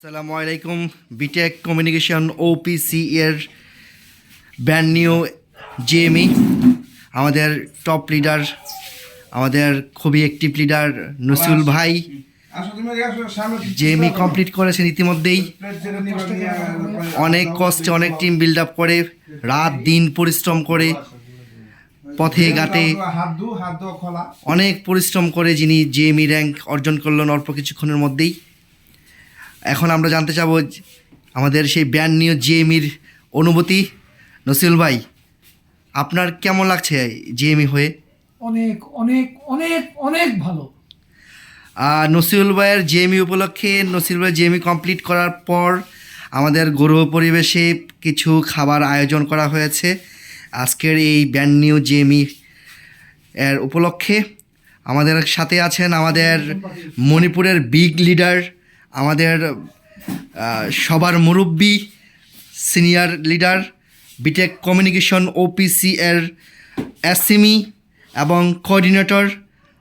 আসসালামু আলাইকুম। B Tech communication OPC এর ব্র্যান্ড নিউ জেএমই আমাদের টপ লিডার, আমাদের খুবই অ্যাক্টিভ লিডার নসিউল ভাই জেএমই কমপ্লিট করেছেন ইতিমধ্যেই। অনেক কষ্টে অনেক টিম বিল্ড আপ করে, রাত দিন পরিশ্রম করে, পথে ঘাটে অনেক পরিশ্রম করে যিনি জেএমই র্যাঙ্ক অর্জন করলেন অল্প কিছুক্ষণের মধ্যেই। এখন আমরা জানতে চাবো আমাদের সেই ব্র্যান্ড নিউ জেএমইর অনুভূতি। নসিউল ভাই, আপনার কেমন লাগছে জেএমই হয়ে? অনেক অনেক অনেক অনেক ভালো। নসিউল ভাইয়ের জেএমই উপলক্ষে নসিউল ভাই জেএমই কমপ্লিট করার পর আমাদের গৌরব পরিবেশে কিছু খাবার আয়োজন করা হয়েছে আজকের এই ব্র্যান্ড নিউ জেএমই এর উপলক্ষে। আমাদের সাথে আছেন আমাদের মণিপুরের বিগ লিডার, আমাদের সবার মুরব্বী senior leader, BTech communication OPC এর এসএমই এবং কোঅর্ডিনেটর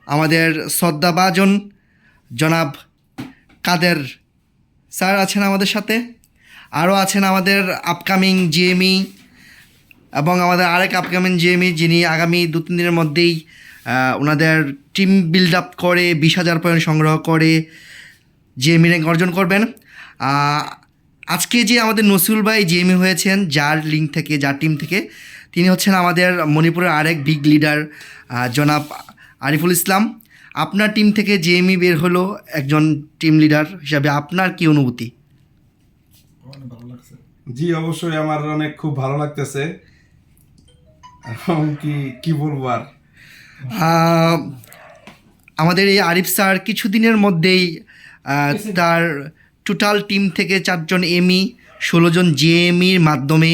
আমাদের শ্রদ্ধাভাজন জনাব কাদের স্যার আছেন আমাদের সাথে। আরও আছেন আমাদের আপকামিং জেএমই এবং আমাদের আরেক আপকামিং জেএমই যিনি আগামী 2-3 দিনের মধ্যেই ওনাদের টিম বিল্ড আপ করে 20,000 পয়েন্ট সংগ্রহ করে জেএমই র্যাঙ্ক অর্জন করবেন। আজকে যে আমাদের নসিউল ভাই জেএমই হয়েছেন যার লিঙ্ক থেকে, যার টিম থেকে, তিনি হচ্ছেন আমাদের মণিপুরের আরেক বিগ লিডার জনাব আরিফুল ইসলাম। আপনার টিম থেকে জেএমই বের হলো একজন টিম লিডার হিসাবে আপনার কি অনুভূতি? জি অবশ্যই আমার খুব ভালো লাগতেছে। কি বলবো আর, আমাদের এই আরিফ স্যার কিছুদিনের মধ্যেই তার টোটাল টিম থেকে 4 জন এমই, 16 জন জেএমইর মাধ্যমে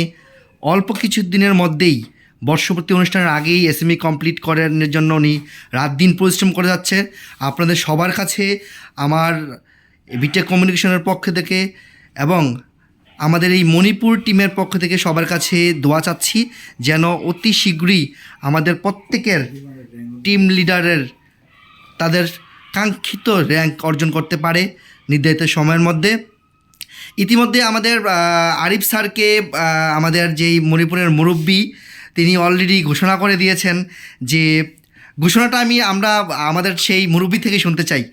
অল্প কিছু দিনের মধ্যেই বর্ষপূর্তি অনুষ্ঠানের আগেই এসএমই কমপ্লিট করার জন্য উনি রাত দিন পরিশ্রম করে যাচ্ছে। আপনাদের সবার কাছে আমার বিটেক কমিউনিকেশনের পক্ষ থেকে এবং আমাদের এই মণিপুর টিমের পক্ষ থেকে সবার কাছে দোয়া চাচ্ছি যেন অতি শীঘ্রই আমাদের প্রত্যেকের টিম লিডারের তাদের কাঙ্ক্ষিত র্যাঙ্ক অর্জন করতে পারে নির্ধারিত সময়ের মধ্যে। ইতিমধ্যে আমাদের আরিফ স্যারকে আমাদের যেই মণিপুরের মুরব্বী তিনি অলরেডি ঘোষণা করে দিয়েছেন, যে ঘোষণাটা আমরা আমাদের সেই মুরব্বী থেকে শুনতে চাই।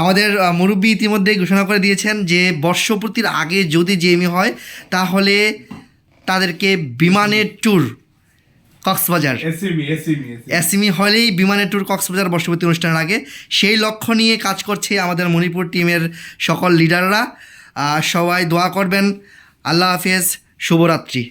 আমাদের মুরব্বী ইতিমধ্যেই ঘোষণা করে দিয়েছেন যে বর্ষপূর্তির আগে যদি জেএমই হয় তাহলে তাদেরকে বিমানের ট্যুর কক্সবাজার, এসএমই হলেই বিমানের ট্যুর কক্সবাজার বর্ষপূর্তি অনুষ্ঠানের আগে, সেই লক্ষ্য নিয়ে কাজ করছে আমাদের মণিপুর টিমের সকল লিডাররা। সবাই দোয়া করবেন। আল্লাহ হাফেজ, শুভরাত্রি।